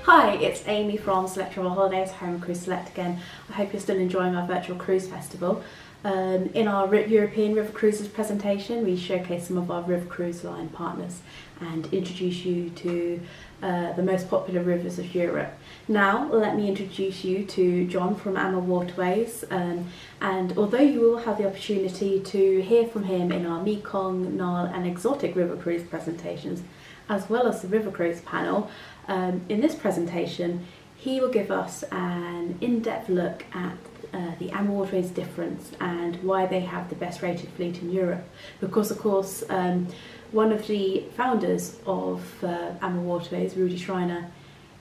Hi, it's Amy from Select Travel Holidays, Home Cruise Select again. I hope you're still enjoying our virtual cruise festival. In our European River Cruises presentation, we showcase some of our river cruise line partners and introduce you to the most popular rivers of Europe. Now, let me introduce you to Jon from AmaWaterways, and although you will have the opportunity to hear from him in our Mekong, Nile and exotic river cruise presentations, as well as the river cruise panel, in this presentation he will give us an in-depth look at the AmaWaterways difference and why they have the best rated fleet in Europe, because of course one of the founders of AmaWaterways, Rudy Schreiner,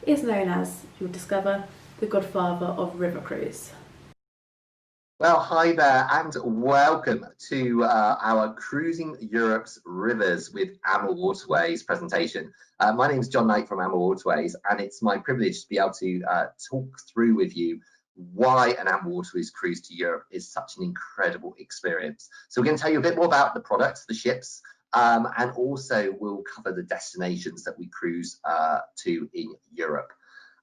is known as, you'll discover, the godfather of river cruise. Well, hi there and welcome to our Cruising Europe's Rivers with AmaWaterways presentation. My name is Jon Knight from AmaWaterways, and it's my privilege to be able to talk through with you why an AmaWaterways cruise to Europe is such an incredible experience. So we're going to tell you a bit more about the products, the ships, and also we'll cover the destinations that we cruise to in Europe.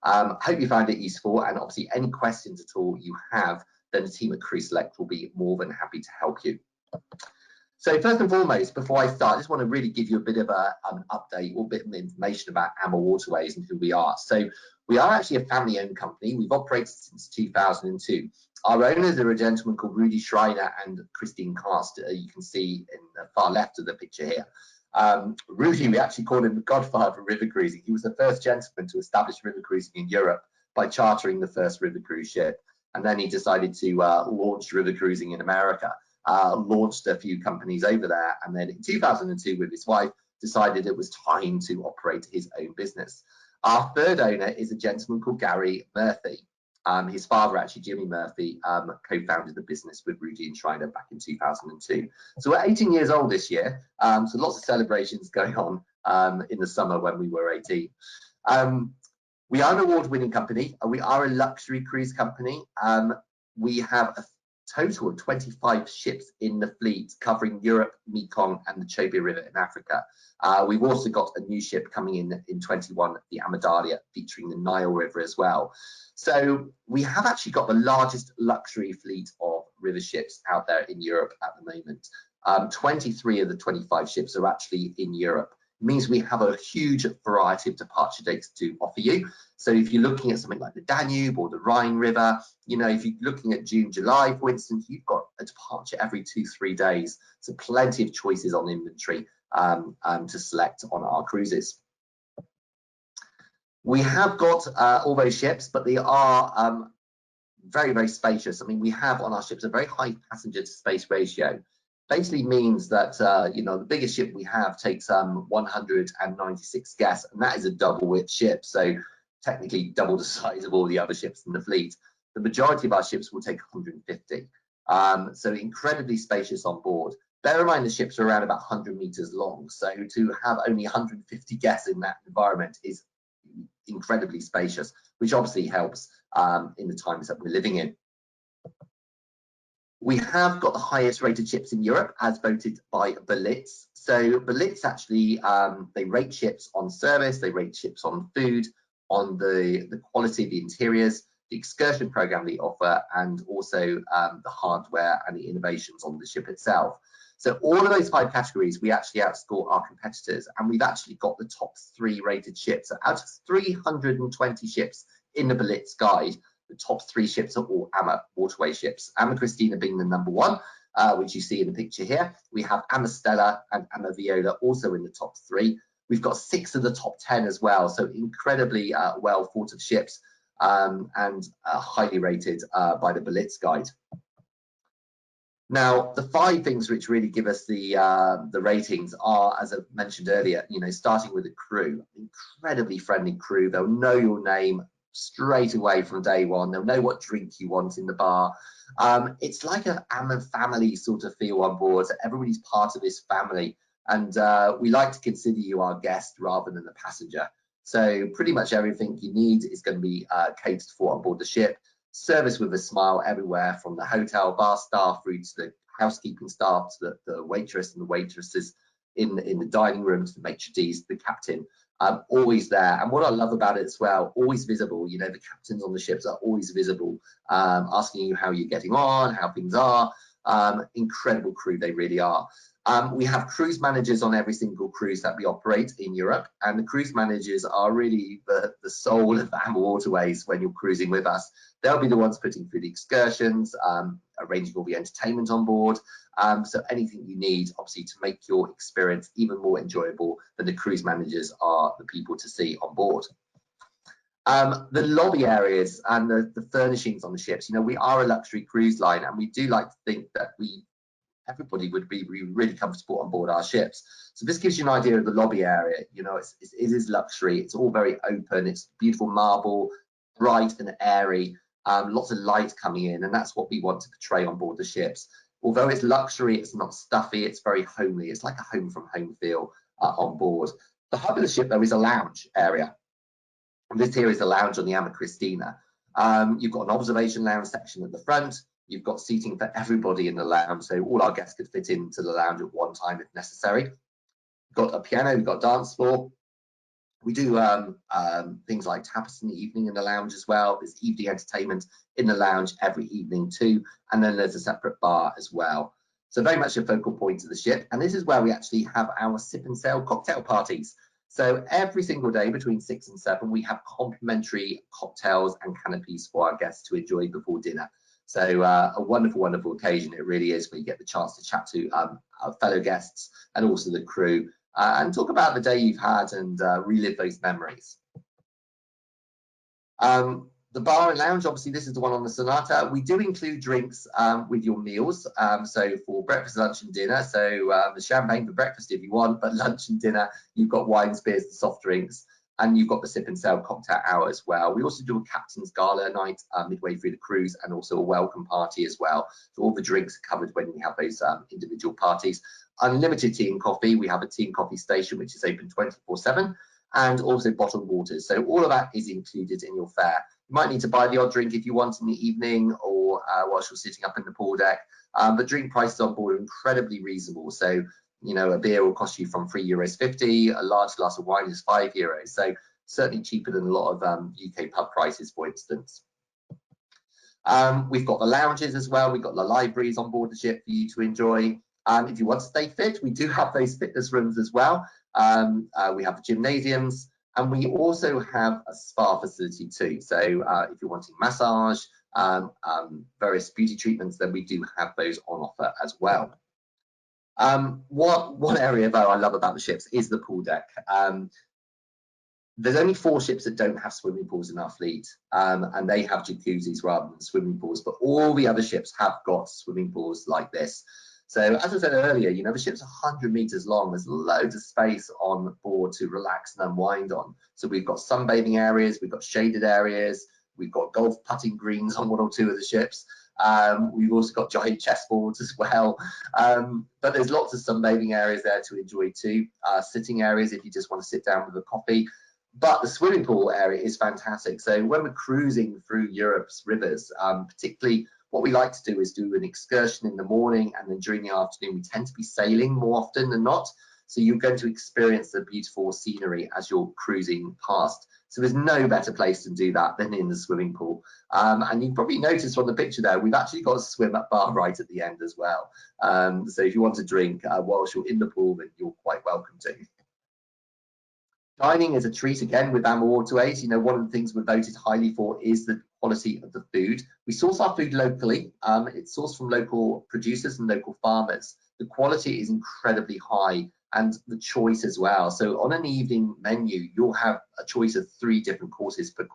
Hope you find it useful, and obviously any questions at all you have, then the team at Cruise Select will be more than happy to help you. So first and foremost, before I start, I just want to really give you a bit of an update or a bit of information about AmaWaterways and who we are. So we are actually a family-owned company. We've operated since 2002. Our owners are a gentleman called Rudy Schreiner and Christine Cast. You can see in the far left of the picture here. Rudy, we actually call him the godfather of river cruising. He was the first gentleman to establish river cruising in Europe by chartering the first river cruise ship. And then he decided to launch river cruising in America, launched a few companies over there, and then in 2002 with his wife decided it was time to operate his own business. Our third owner is a gentleman called Gary Murphy. His father, actually Jimmy Murphy, co-founded the business with Rudy and Schreiner back in 2002. So we're 18 years old this year, so lots of celebrations going on in the summer when we were 18. We are an award-winning company. We are a luxury cruise company. We have a total of 25 ships in the fleet covering Europe, Mekong and the Chobe River in Africa. We've also got a new ship coming in 21, the Amadalia, featuring the Nile River as well. So we have actually got the largest luxury fleet of river ships out there in Europe at the moment. 23 of the 25 ships are actually in Europe. Means we have a huge variety of departure dates to offer you. So if you're looking at something like the Danube or the Rhine River, you know, if you're looking at June, July, for instance, you've got a departure every 2-3 days. So plenty of choices on inventory to select on our cruises. We have got all those ships, but they are very, very spacious. I mean, we have on our ships a very high passenger to space ratio. Basically means that you know, the biggest ship we have takes 196 guests, and that is a double width ship, so technically double the size of all the other ships in the fleet. The majority of our ships will take 150, so incredibly spacious on board. Bear in mind the ships are around about 100 meters long, so to have only 150 guests in that environment is incredibly spacious, which obviously helps in the times that we're living in. We have got the highest rated ships in Europe as voted by Berlitz. So Berlitz actually, they rate ships on service, they rate ships on food, on the quality of the interiors, the excursion program they offer, and also the hardware and the innovations on the ship itself. So all of those 5 categories, we actually outscore our competitors, and we've actually got the top 3 rated ships. So out of 320 ships in the Berlitz guide, the top 3 ships are all AmaWaterways ships. AmaChristina being the number 1, which you see in the picture here. We have AmaStella and AmaViola also in the top 3. We've got 6 of the top 10 as well, so incredibly well thought of ships and highly rated by the Berlitz guide. Now, the 5 things which really give us the ratings are, as I mentioned earlier, you know, starting with the crew. Incredibly friendly crew. They'll know your name straight away from day one. They'll know what drink you want in the bar. It's like an Ama family sort of feel on board. So everybody's part of this family, and we like to consider you our guest rather than a passenger. So pretty much everything you need is going to be catered for on board the ship. Service with a smile everywhere, from the hotel bar staff through to the housekeeping staff to the waitress and the waitresses in the dining room, to the maitre d's, the captain. always there. And what I love about it as well, always visible. You know, the captains on the ships are always visible, asking you how you're getting on, how things are. Incredible crew, they really are. We have cruise managers on every single cruise that we operate in Europe, and the cruise managers are really the soul of AmaWaterways when you're cruising with us. They'll be the ones putting through the excursions, arranging all the entertainment on board. So anything you need, obviously, to make your experience even more enjoyable, than the cruise managers are the people to see on board. The lobby areas and the furnishings on the ships, you know, we are a luxury cruise line, and we do like to think that everybody would be really comfortable on board our ships. So this gives you an idea of the lobby area. You know, it is luxury. It's all very open. It's beautiful marble, bright and airy, lots of light coming in, and that's what we want to portray on board the ships. Although it's luxury, it's not stuffy. It's very homely. It's like a home from home feel on board. The hub of the ship, though, is a lounge area. And this here is the lounge on the Ama Christina. You've got an observation lounge section at the front. You've got seating for everybody in the lounge, so all our guests could fit into the lounge at one time if necessary. We've got a piano, we've got a dance floor. We do things like tapas in the evening in the lounge as well. There's evening entertainment in the lounge every evening too, and then there's a separate bar as well. So very much a focal point of the ship, and this is where we actually have our sip and sail cocktail parties. So every single day between 6 and 7, we have complimentary cocktails and canapes for our guests to enjoy before dinner. So a wonderful, wonderful occasion it really is, where you get the chance to chat to our fellow guests and also the crew, and talk about the day you've had and relive those memories. The bar and lounge, obviously this is the one on the Sonata. We do include drinks with your meals, so for breakfast, lunch and dinner. So the champagne for breakfast if you want, but lunch and dinner, you've got wines, beers and soft drinks. And you've got the sip and sail cocktail hour as well. We also do a captain's gala night midway through the cruise, and also a welcome party as well. So all the drinks are covered when we have those individual parties. Unlimited tea and coffee. We have a tea and coffee station which is open 24/7, and also bottled waters. So all of that is included in your fare. You might need to buy the odd drink if you want in the evening, or whilst you're sitting up in the pool deck. But drink prices on board are incredibly reasonable. So, you know, a beer will cost you from €3.50, a large glass of wine is €5. So certainly cheaper than a lot of UK pub prices, for instance. We've got the lounges as well. We've got the libraries on board the ship for you to enjoy. If you want to stay fit, we do have those fitness rooms as well. We have the gymnasiums, and we also have a spa facility too. So if you're wanting massage, various beauty treatments, then we do have those on offer as well. One area though I love about the ships is the pool deck. There's only 4 ships that don't have swimming pools in our fleet, and they have jacuzzis rather than swimming pools, but all the other ships have got swimming pools like this. So as I said earlier, you know, the ship's 100 meters long. There's loads of space on board to relax and unwind on. So we've got sunbathing areas, we've got shaded areas, we've got golf putting greens on 1 or 2 of the ships. We've also got giant chessboards as well, but there's lots of sunbathing areas there to enjoy too, sitting areas if you just want to sit down with a coffee. But the swimming pool area is fantastic. So when we're cruising through Europe's rivers, particularly what we like to do is do an excursion in the morning, and then during the afternoon we tend to be sailing more often than not. So you're going to experience the beautiful scenery as you're cruising past. So there's no better place to do that than in the swimming pool. And you probably noticed from the picture there, we've actually got a swim up bar right at the end as well. So if you want to drink whilst you're in the pool, then you're quite welcome to. Dining is a treat again with AmaWaterways. You know, one of the things we're voted highly for is the quality of the food. We source our food locally. It's sourced from local producers and local farmers. The quality is incredibly high, and the choice as well. So on an evening menu, you'll have a choice of 3 different courses per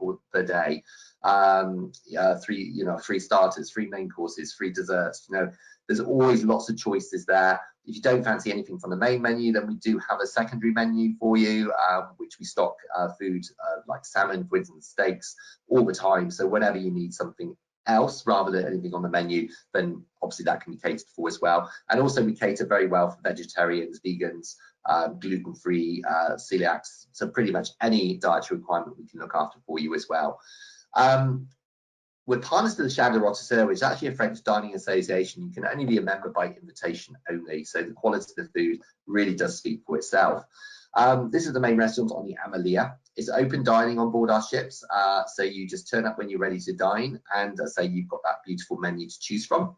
day. 3 starters, 3 main courses, 3 desserts. You know, there's always lots of choices there. If you don't fancy anything from the main menu, then we do have a secondary menu for you, which we stock food like salmon, for instance, steaks all the time. So whenever you need something else rather than anything on the menu, then obviously that can be catered for as well. And also we cater very well for vegetarians, vegans, gluten-free, celiacs. So pretty much any dietary requirement we can look after for you as well. We're partners to the Chambre de Rôtisseurs, which is actually a French dining association. You can only be a member by invitation only. So the quality of the food really does speak for itself. This is the main restaurant on the Amalia. It's open dining on board our ships, so you just turn up when you're ready to dine, and say you've got that beautiful menu to choose from.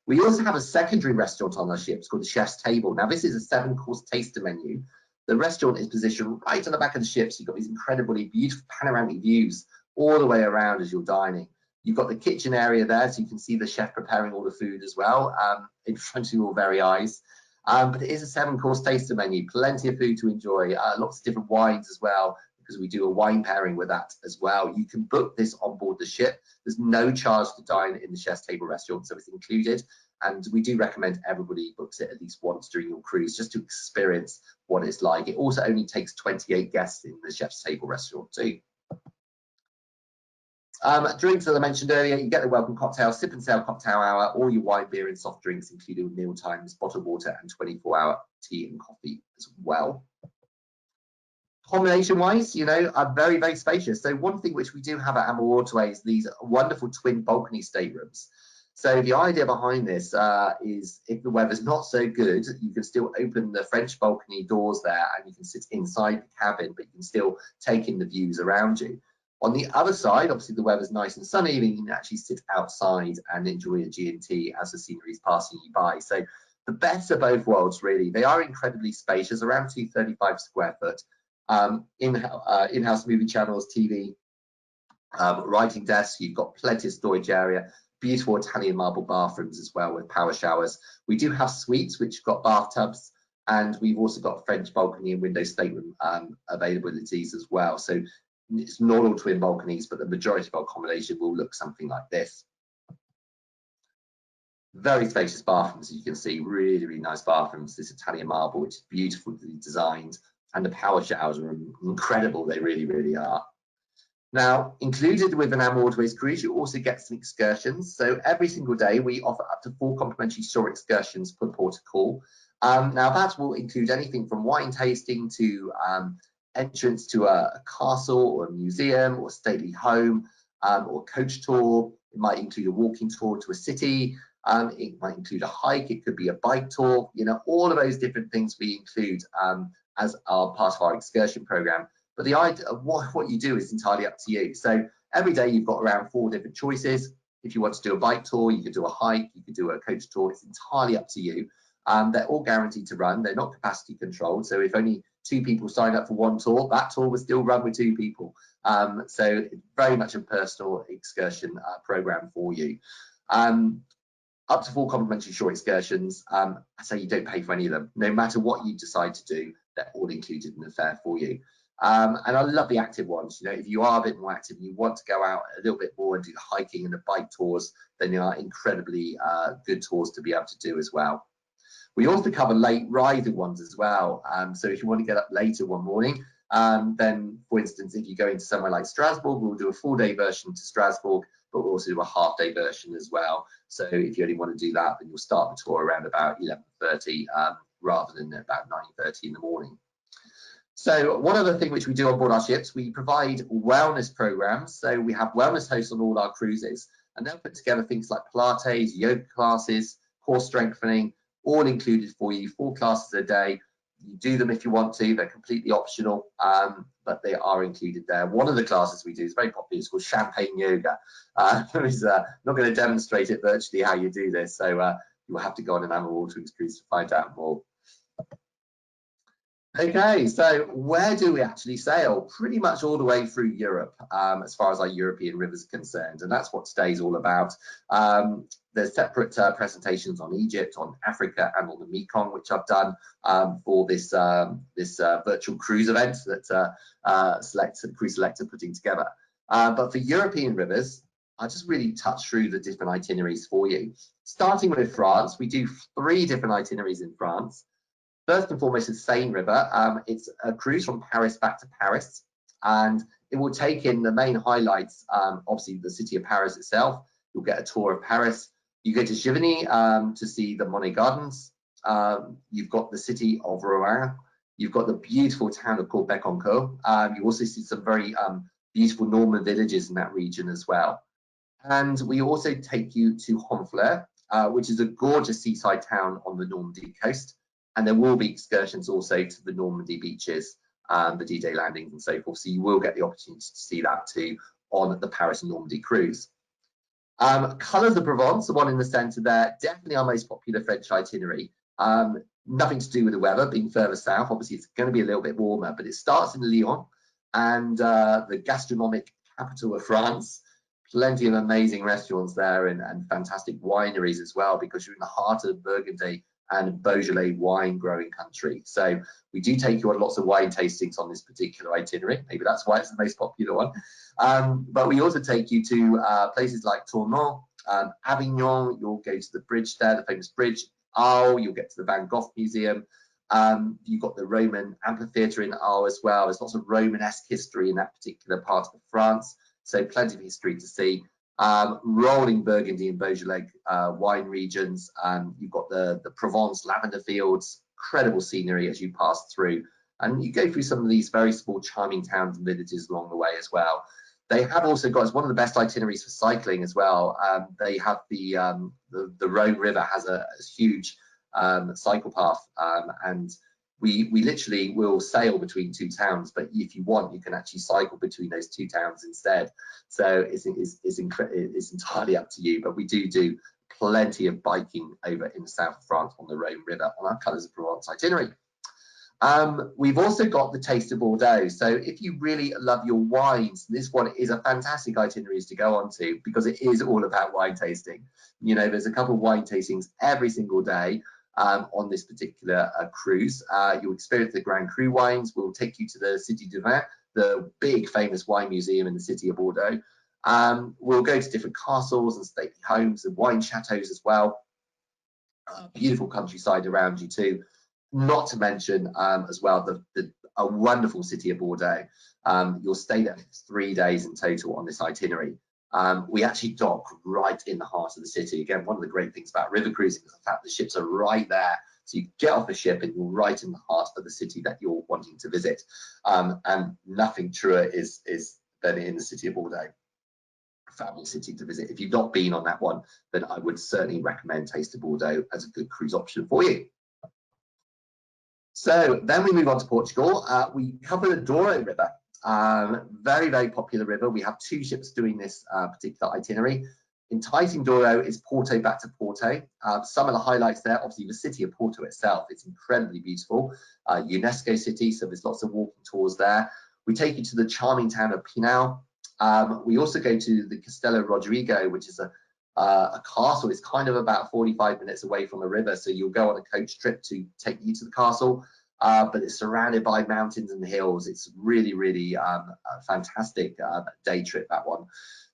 We also have a secondary restaurant on our ships called the Chef's Table. Now, this is a 7-course taster menu. The restaurant is positioned right on the back of the ship, so you've got these incredibly beautiful panoramic views all the way around as you're dining. You've got the kitchen area there, so you can see the chef preparing all the food as well, in front of your very eyes. But it is a 7-course taster menu, plenty of food to enjoy, lots of different wines as well, because we do a wine pairing with that as well. You can book this on board the ship. There's no charge to dine in the Chef's Table restaurant, so it's included. And we do recommend everybody books it at least once during your cruise, just to experience what it's like. It also only takes 28 guests in the Chef's Table restaurant too. Drinks, as I mentioned earlier, you get the welcome cocktail, sip and sail cocktail hour, all your wine, beer and soft drinks included with meal times, bottled water and 24-hour tea and coffee as well. Accommodation wise, you know, are very, very spacious. So one thing which we do have at AmaWaterways, these wonderful twin balcony staterooms. So the idea behind this is if the weather's not so good, you can still open the French balcony doors there and you can sit inside the cabin, but you can still take in the views around you. On the other side, obviously the weather's nice and sunny, then you can actually sit outside and enjoy a G&T as the scenery is passing you by. So the best of both worlds, really. They are incredibly spacious, around 235 square foot. In-house movie channels, TV, writing desk, you've got plenty of storage area, beautiful Italian marble bathrooms as well with power showers. We do have suites which have got bathtubs, and we've also got French balcony and window stateroom availabilities as well. So it's not all twin balconies, but the majority of our accommodation will look something like this. Very spacious bathrooms, as you can see, really, really nice bathrooms. This Italian marble, which is beautifully designed, and the power showers are incredible. They really, really are. Now, included with an AmaWaterways cruise, you also get some excursions. So every single day, we offer up to 4 complimentary shore excursions per port of call. Now, that will include anything from wine tasting to entrance to a castle or a museum or a stately home or a coach tour. It might include a walking tour to a city. It might include a hike. It could be a bike tour. You know, all of those different things we include as our part of our excursion program. But the idea of what you do is entirely up to you. So every day you've got around 4 different choices. If you want to do a bike tour, you could do a hike, you could do a coach tour. It's entirely up to you. They're all guaranteed to run. They're not capacity controlled. So if only 2 people signed up for one tour, that tour will still run with 2 people. So it's very much a personal excursion program for you. Up to 4 complimentary shore excursions. I say you don't pay for any of them. No matter what you decide to do, they're all included in the fare for you. And I love the active ones. You know, if you are a bit more active and you want to go out a little bit more and do the hiking and the bike tours, then they are incredibly good tours to be able to do as well. We also cover late rising ones as well. So if you want to get up later one morning, then for instance, if you go into somewhere like Strasbourg, we'll do a full-day version to Strasbourg, but we'll also do a half-day version as well. So if you only want to do that, then you'll start the tour around about 11:30 rather than about 9:30 in the morning. So one other thing which we do on board our ships, we provide wellness programs. So we have wellness hosts on all our cruises, and they'll put together things like Pilates, yoga classes, core strengthening, all included for you, 4 classes a day. You do them if you want to, they're completely optional, but they are included there. One of the classes we do is very popular, it's called champagne yoga. I'm not going to demonstrate it virtually how you do this, so you'll have to go on an AmaWaterways cruise to find out more. Okay, so where do we actually sail? Pretty much all the way through Europe, as far as our European rivers are concerned, and that's what today's all about. There's separate presentations on Egypt, on Africa, and on the Mekong, which I've done for this virtual cruise event that Cruise Select are putting together. But for European rivers, I'll just really touch through the different itineraries for you. Starting with France, we do 3 different itineraries in France. First and foremost is Seine River. It's a cruise from Paris back to Paris, and it will take in the main highlights, obviously the city of Paris itself. You'll get a tour of Paris. You go to Giverny to see the Monet Gardens. You've got the city of Rouen. You've got the beautiful town of Becancourt. You also see some very beautiful Norman villages in that region as well. And we also take you to Honfleur, which is a gorgeous seaside town on the Normandy coast. And there will be excursions also to the Normandy beaches, the D-Day landings and so forth. So you will get the opportunity to see that too on the Paris and Normandy cruise. Colours of Provence, the one in the centre there, definitely our most popular French itinerary. Nothing to do with the weather, being further south. Obviously, it's going to be a little bit warmer, but it starts in Lyon, and the gastronomic capital of France. Plenty of amazing restaurants there and fantastic wineries as well, because you're in the heart of Burgundy and Beaujolais wine growing country. So we do take you on lots of wine tastings on this particular itinerary. Maybe that's why it's the most popular one. But we also take you to places like Tournon, Avignon. You'll go to the bridge there, the famous bridge. Arles, you'll get to the Van Gogh Museum. You've got the Roman amphitheatre in Arles as well. There's lots of Romanesque history in that particular part of France. So plenty of history to see. Rolling Burgundy and Beaujolais wine regions. You've got the Provence lavender fields, incredible scenery as you pass through. And you go through some of these very small, charming towns and villages along the way as well. They have also got, it's one of the best itineraries for cycling as well. They have the Rhone River has a huge cycle path, and we literally will sail between two towns, but if you want, you can actually cycle between those two towns instead. So it's entirely up to you, but we do plenty of biking over in the south of France on the Rhone River on our Colours of Provence itinerary. We've also got the Taste of Bordeaux. So if you really love your wines, this one is a fantastic itinerary to go on to, because it is all about wine tasting. You know, there's a couple of wine tastings every single day on this particular cruise. You'll experience the Grand Cru wines. We'll take you to the Cité du Vin, the big famous wine museum in the city of Bordeaux. We'll go to different castles and stately homes and wine chateaus as well. Beautiful countryside around you too. Not to mention as well a wonderful city of Bordeaux. You'll stay there for 3 days in total on this itinerary. We actually dock right in the heart of the city. Again, one of the great things about river cruising is the fact the ships are right there. So you get off the ship and you're right in the heart of the city that you're wanting to visit. And nothing truer is than in the city of Bordeaux. Fabulous city to visit. If you've not been on that one, then I would certainly recommend Taste of Bordeaux as a good cruise option for you. So then we move on to Portugal. We cover the Douro River. Very, very popular river. We have 2 ships doing this particular itinerary. Enticing Douro is Porto back to Porto. Some of the highlights there, obviously the city of Porto itself, it's incredibly beautiful. UNESCO city, so there's lots of walking tours there. We take you to the charming town of Pinhão. We also go to the Castelo Rodrigo, which is a castle. It's kind of about 45 minutes away from the river, so you'll go on a coach trip to take you to the castle. But it's surrounded by mountains and hills. It's really, really a fantastic day trip, that one.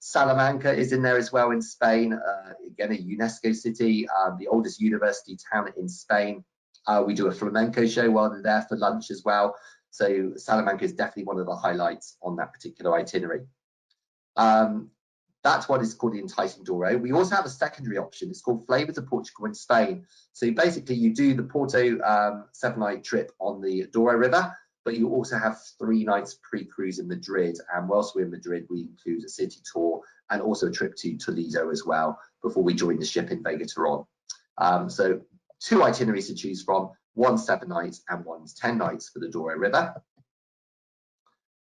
Salamanca is in there as well in Spain. Again, a UNESCO city, the oldest university town in Spain. We do a flamenco show while they're there for lunch as well. So Salamanca is definitely one of the highlights on that particular itinerary. That's what is called the Enticing Douro. We also have a secondary option. It's called Flavors of Portugal in Spain. So basically you do the Porto 7-night trip on the Douro River, but you also have 3 nights pre-cruise in Madrid. And whilst we're in Madrid, we include a city tour and also a trip to Toledo as well before we join the ship in Vega Turon. So 2 itineraries to choose from, 1 7 nights and 1 10 nights for the Douro River.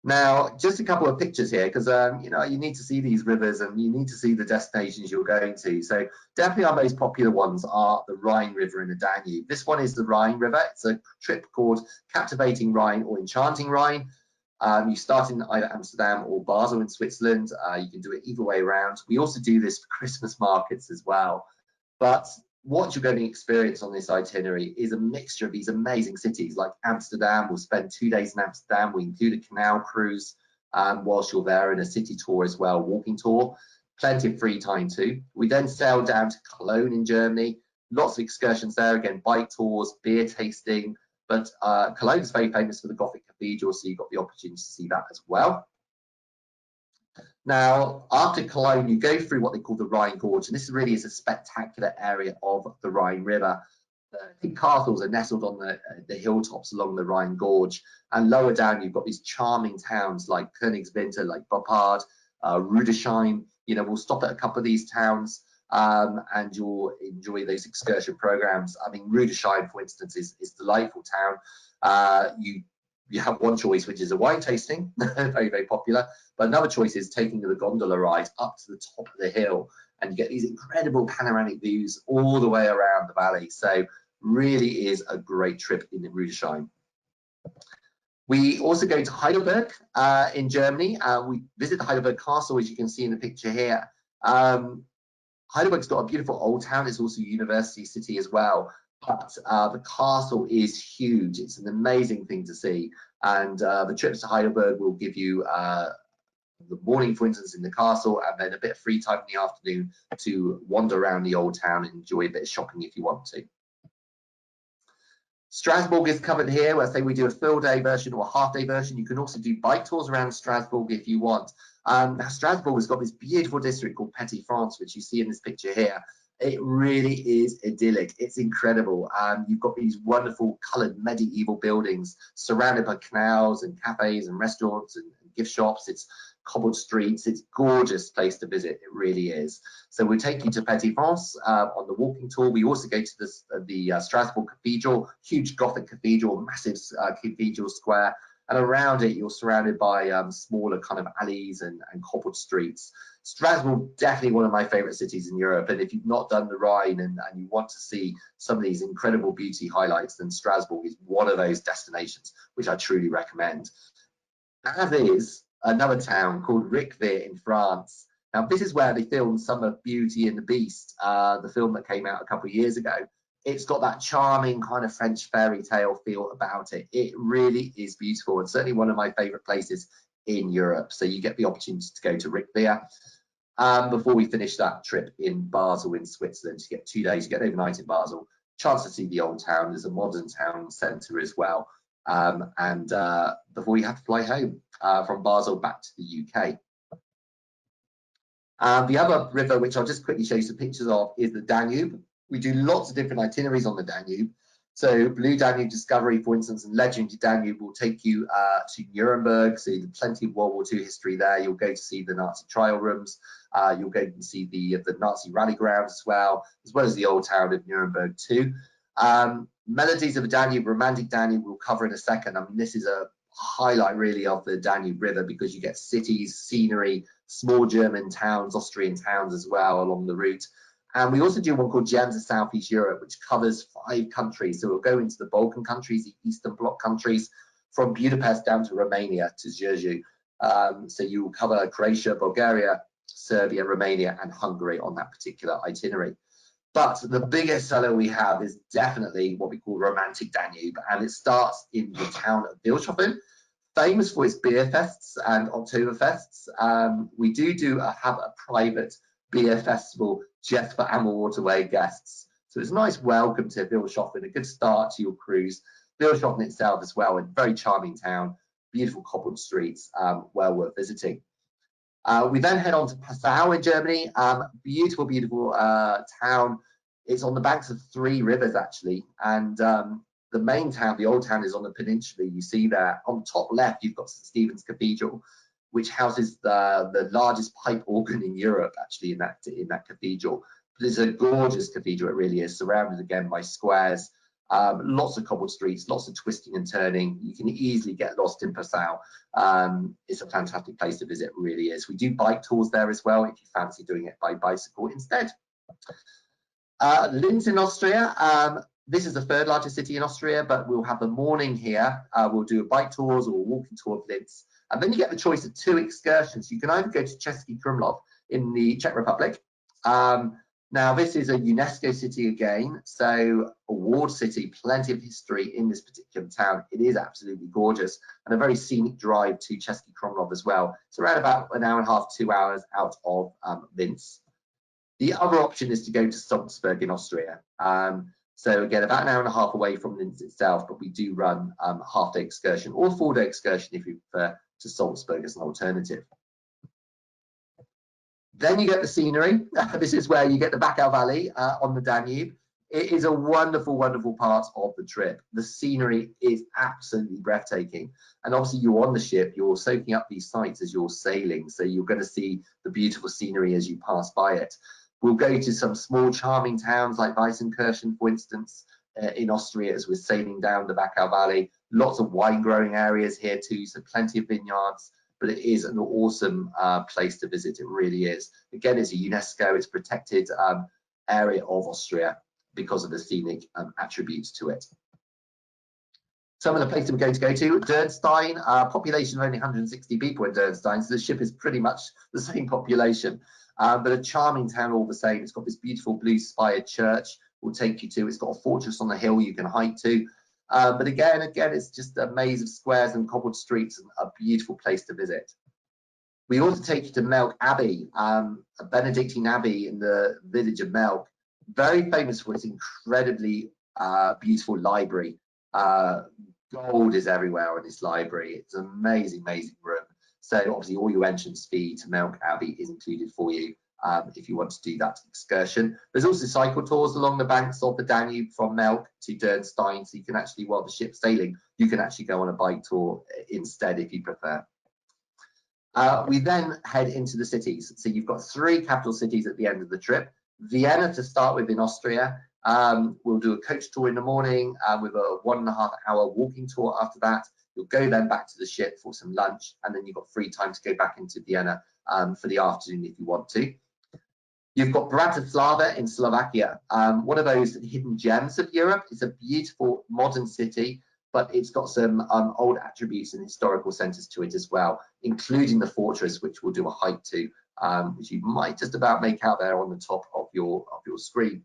Now, just a couple of pictures here, because you know, you need to see these rivers and you need to see the destinations you're going to. So definitely our most popular ones are the Rhine River and the Danube. This one is the Rhine River. It's a trip called Captivating Rhine or Enchanting Rhine. You start in either Amsterdam or Basel in Switzerland. You can do it either way around. We also do this for Christmas markets as well. But what you're going to experience on this itinerary is a mixture of these amazing cities like Amsterdam. We'll spend 2 days in Amsterdam. We include a canal cruise whilst you're there, and a city tour as well, walking tour. Plenty of free time too. We then sail down to Cologne in Germany. Lots of excursions there, again, bike tours, beer tasting. But Cologne is very famous for the Gothic Cathedral, so you've got the opportunity to see that as well. Now, after Cologne, you go through what they call the Rhine Gorge, and this really is a spectacular area of the Rhine River. 30 castles are nestled on the hilltops along the Rhine Gorge, and lower down you've got these charming towns like Königswinter, like Boppard, Rudesheim. You know, we'll stop at a couple of these towns. and you'll enjoy those excursion programs. I mean, Rudolph, for instance, is a delightful town. You have one choice, which is a wine tasting, very, very popular. But another choice is taking the gondola ride up to the top of the hill, and you get these incredible panoramic views all the way around the valley. So really is a great trip in Rudolph. We also go to Heidelberg in Germany. We visit the Heidelberg Castle, as you can see in the picture here. Heidelberg's got a beautiful old town. It's also a university city as well. But the castle is huge. It's an amazing thing to see. And the trips to Heidelberg will give you the morning, for instance, in the castle, and then a bit of free time in the afternoon to wander around the old town and enjoy a bit of shopping if you want to. Strasbourg is covered here, where say we do a full day version or a half day version. You can also do bike tours around Strasbourg if you want. Now Strasbourg has got this beautiful district called Petit France, which you see in this picture here. It really is idyllic. It's incredible. You've got these wonderful coloured medieval buildings surrounded by canals and cafes and restaurants and gift shops. It's cobbled streets. It's a gorgeous place to visit. It really is. So we take you to Petit France on the walking tour. We also go to the Strasbourg Cathedral, huge Gothic cathedral, massive cathedral square. And around it, you're surrounded by smaller kind of alleys and cobbled streets. Strasbourg, definitely one of my favorite cities in Europe. And if you've not done the Rhine and you want to see some of these incredible beauty highlights, then Strasbourg is one of those destinations, which I truly recommend. As is another town called Riquewihr in France. Now, this is where they filmed some of Beauty and the Beast, the film that came out a couple of years ago. It's got that charming kind of French fairy tale feel about it. It really is beautiful, and certainly one of my favorite places in Europe. So you get the opportunity to go to Riquewihr before we finish that trip in Basel in Switzerland. You get 2 days, you get overnight in Basel, chance to see the old town. There's a modern town centre as well. Before you have to fly home from Basel back to the UK. The other river, which I'll just quickly show you some pictures of, is the Danube. We do lots of different itineraries on the Danube. So Blue Danube Discovery, for instance, and Legendary Danube will take you to Nuremberg. So plenty of World War II history there. You'll go to see the Nazi trial rooms. You'll go and see the Nazi rally grounds as well as the old town of Nuremberg too. Melodies of the Danube, Romantic Danube, we'll cover in a second. I mean, this is a highlight really of the Danube River because you get cities, scenery, small German towns, Austrian towns as well along the route. And we also do one called Gems of Southeast Europe, which covers 5 countries. So we'll go into the Balkan countries, the Eastern Bloc countries, from Budapest down to Romania to Giurgiu. So you will cover Croatia, Bulgaria, Serbia, Romania, and Hungary on that particular itinerary. But the biggest seller we have is definitely what we call Romantic Danube, and it starts in the town of Bischofszell, famous for its beer fests and Oktoberfests. We do have a private beer festival just for AmaWaterways guests. So it's a nice welcome to Bischofszell, a good start to your cruise. Bischofszell itself as well, a very charming town, beautiful cobbled streets, well worth visiting. We then head on to Passau in Germany, beautiful, beautiful town. It's on the banks of 3 rivers actually, and the main town, the old town, is on the peninsula. You see there on the top left, you've got St. Stephen's Cathedral, which houses the largest pipe organ in Europe actually in that cathedral. But it's a gorgeous cathedral, it really is, surrounded again by squares, lots of cobbled streets, lots of twisting and turning. You can easily get lost in Passau. It's a fantastic place to visit, it really is. We do bike tours there as well if you fancy doing it by bicycle instead. Linz in Austria. This is the 3rd largest city in Austria, but we'll have the morning here. We'll do a bike tours or a walking tour of Linz. And then you get the choice of 2 excursions. You can either go to Český Krumlov in the Czech Republic. Now, this is a UNESCO city again, so a walled city, plenty of history in this particular town. It is absolutely gorgeous, and a very scenic drive to Český Krumlov as well. It's around about 1.5 hours, 2 hours out of Linz. The other option is to go to Salzburg in Austria. So again, about 1.5 hours away from Linz itself, but we do run a half-day excursion or a 4-day excursion if you prefer to Salzburg as an alternative. Then you get the scenery. This is where you get the Wachau Valley on the Danube. It is a wonderful, wonderful part of the trip. The scenery is absolutely breathtaking. And obviously you're on the ship, you're soaking up these sights as you're sailing. So you're going to see the beautiful scenery as you pass by it. We'll go to some small charming towns like Weißenkirchen, for instance, in Austria, as we're sailing down the Wachau Valley. Lots of wine growing areas here too, so plenty of vineyards, but it is an awesome place to visit. It really is. Again, it's a UNESCO, it's protected area of Austria because of the scenic attributes to it. Some of the places we're going to go to, Dürnstein, population of only 160 people in Dürnstein, so the ship is pretty much the same population, but a charming town all the same. It's got this beautiful blue-spired church we'll take you to. It's got a fortress on the hill you can hike to. But again, it's just a maze of squares and cobbled streets, and a beautiful place to visit. We also take you to Melk Abbey, a Benedictine abbey in the village of Melk, very famous for its incredibly beautiful library. Gold is everywhere in this library. It's an amazing, amazing room. So obviously all your entrance fee to Melk Abbey is included for you if you want to do that excursion. There's also cycle tours along the banks of the Danube from Melk to Dürnstein, so you can actually, while the ship's sailing, you can actually go on a bike tour instead if you prefer. We then head into the cities. So you've got 3 capital cities at the end of the trip. Vienna to start with in Austria. We'll do a coach tour in the morning with a 1.5-hour walking tour after that. You'll go then back to the ship for some lunch, and then you've got free time to go back into Vienna for the afternoon if you want to. You've got Bratislava in Slovakia, one of those hidden gems of Europe. It's a beautiful modern city, but it's got some old attributes and historical centres to it as well, including the fortress, which we'll do a hike to, which you might just about make out there on the top of your screen.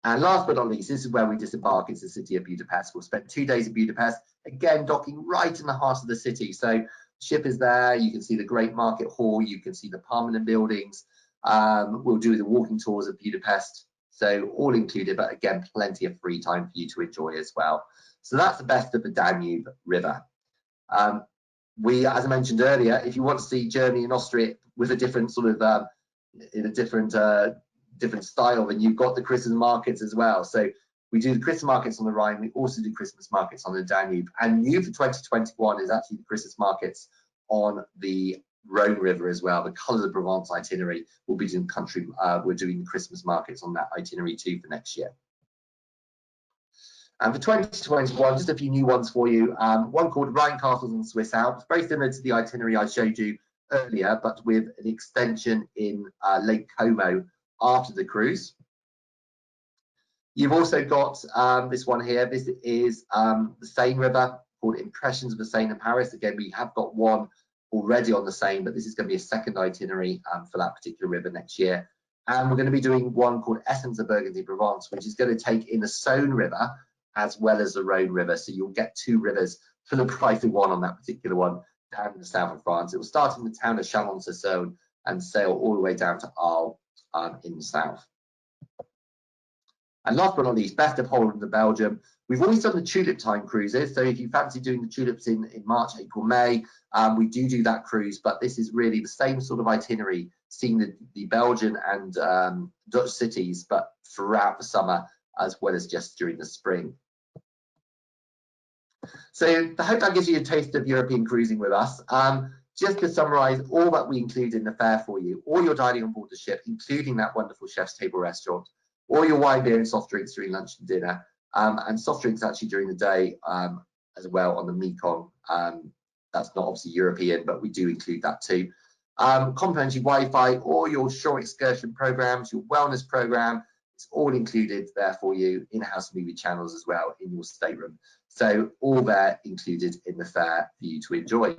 And last but not least, this is where we disembark. It's the city of Budapest. We'll spend 2 days in Budapest, again docking right in the heart of the city. So the ship is there. You can see the Great Market Hall. You can see the Parliament buildings. We'll do the walking tours of Budapest. So all included, but again, plenty of free time for you to enjoy as well. So that's the best of the Danube River. As I mentioned earlier, if you want to see Germany and Austria with a different sort of, in a different style, then you've got the Christmas markets as well. So we do the Christmas markets on the Rhine. We also do Christmas markets on the Danube. And new for 2021 is actually the Christmas markets on the Rhone River as well. The Colours of Provence itinerary will be doing we're doing Christmas markets on that itinerary too for next year. And for 2021, just a few new ones for you. One called Rhine Castles and Swiss Alps, very similar to the itinerary I showed you earlier, but with an extension in Lake Como after the cruise. You've also got this one here. This is the Seine River, called Impressions of the Seine in Paris. Again, we have got one already on the Seine, but this is going to be a second itinerary for that particular river next year. And we're going to be doing one called Essence of Burgundy Provence, which is going to take in the Saône River as well as the Rhone River. So you'll get 2 rivers for the price of one on that particular one down in the south of France. It will start in the town of Chalon-sur-Saône and sail all the way down to Arles in the south. And last but not least, best of Holland and Belgium. We've always done the tulip time cruises. So if you fancy doing the tulips in March, April, May, we do that cruise, but this is really the same sort of itinerary, seeing the Belgian and Dutch cities, but throughout the summer as well as just during the spring. So I hope that gives you a taste of European cruising with us. Just to summarise all that we include in the fare for you, all your dining on board the ship, including that wonderful chef's table restaurant, all your wine, beer and soft drinks during lunch and dinner, and soft drinks actually during the day as well on the Mekong. That's not obviously European, but we do include that too. Complimentary Wi-Fi, all your shore excursion programs, your wellness program, it's all included there for you. In-house movie channels as well in your stateroom. So all there included in the fare for you to enjoy.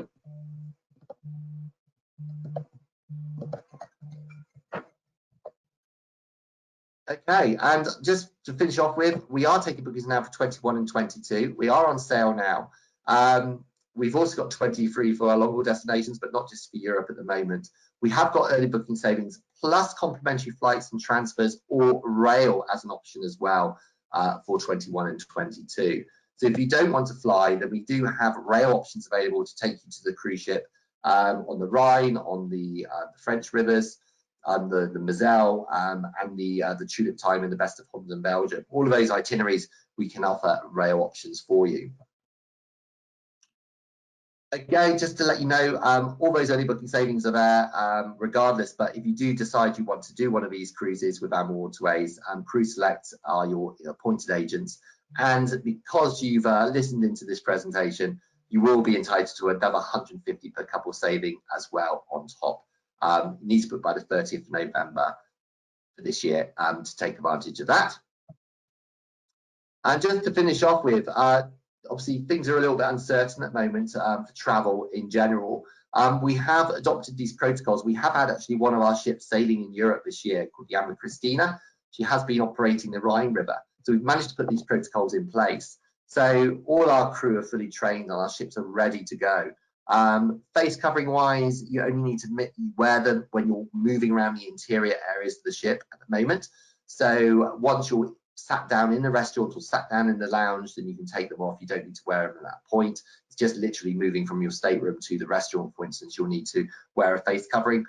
Okay, and just to finish off with, we are taking bookings now for 21 and 22. We are on sale now. We've also got 23 for our long haul destinations, but not just for Europe at the moment. We have got early booking savings, plus complimentary flights and transfers or rail as an option as well for 21 and 22. So if you don't want to fly, then we do have rail options available to take you to the cruise ship on the Rhine, on the French rivers, the Moselle, and the tulip time in the best of Holland and Belgium. All of those itineraries, we can offer rail options for you. Again, just to let you know, all those early booking savings are there regardless, but if you do decide you want to do one of these cruises with AmaWaterways, Cruise Select are your appointed agents. And because you've listened into this presentation, you will be entitled to another 150 per couple saving as well on top. You need to book by the 30th of November for this year to take advantage of that. And just to finish off with, obviously things are a little bit uncertain at the moment for travel in general. We have adopted these protocols. We have had actually one of our ships sailing in Europe this year called the Ama Christina. She has been operating the Rhine River. So we've managed to put these protocols in place. So all our crew are fully trained and our ships are ready to go. Face covering wise, you only need to wear them when you're moving around the interior areas of the ship at the moment. So once you're sat down in the restaurant or sat down in the lounge, then you can take them off. You don't need to wear them at that point. It's just literally moving from your stateroom to the restaurant, for instance, you'll need to wear a face covering.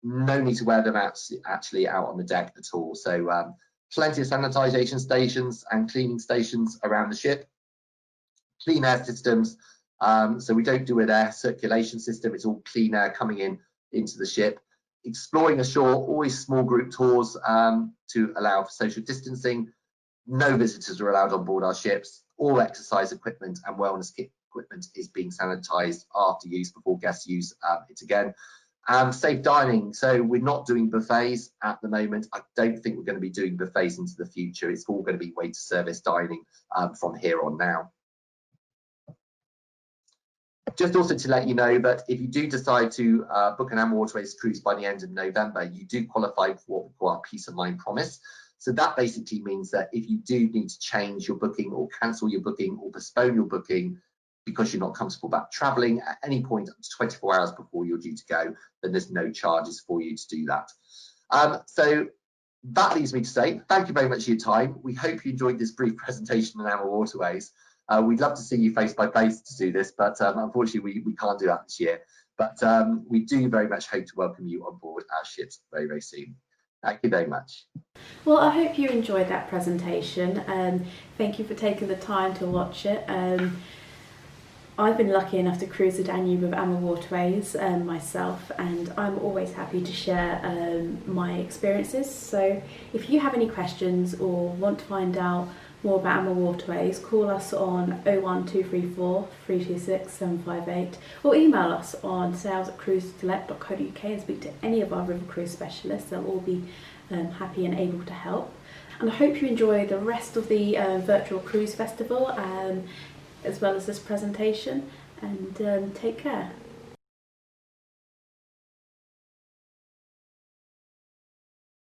No need to wear them actually out on the deck at all. So plenty of sanitization stations and cleaning stations around the ship. Clean air systems. So we don't do an air circulation system. It's all clean air coming into the ship. Exploring ashore, always small group tours to allow for social distancing. No visitors are allowed on board our ships. All exercise equipment and wellness kit equipment is being sanitized after use, before guests use it again. Safe dining. So we're not doing buffets at the moment. I don't think we're going to be doing buffets into the future. It's all going to be waiter service dining from here on now. Just also to let you know that if you do decide to book an AmaWaterways cruise by the end of November, you do qualify for what we call our Peace of Mind promise. So that basically means that if you do need to change your booking or cancel your booking or postpone your booking because you're not comfortable about traveling at any point up to 24 hours before you're due to go, then there's no charges for you to do that. So that leaves me to say thank you very much for your time. We hope you enjoyed this brief presentation on AmaWaterways. We'd love to see you face by face to do this, but unfortunately we can't do that this year. But we do very much hope to welcome you on board our ships very, very soon. Thank you very much. Well, I hope you enjoyed that presentation. Thank you for taking the time to watch it. I've been lucky enough to cruise the Danube with AmaWaterways myself, and I'm always happy to share my experiences. So if you have any questions or want to find out more about AmaWaterways, call us on 01234 326 758 or email us on sales@cruiseselect.co.uk and speak to any of our river cruise specialists. They'll all be happy and able to help. And I hope you enjoy the rest of the virtual cruise festival as well as this presentation, and take care.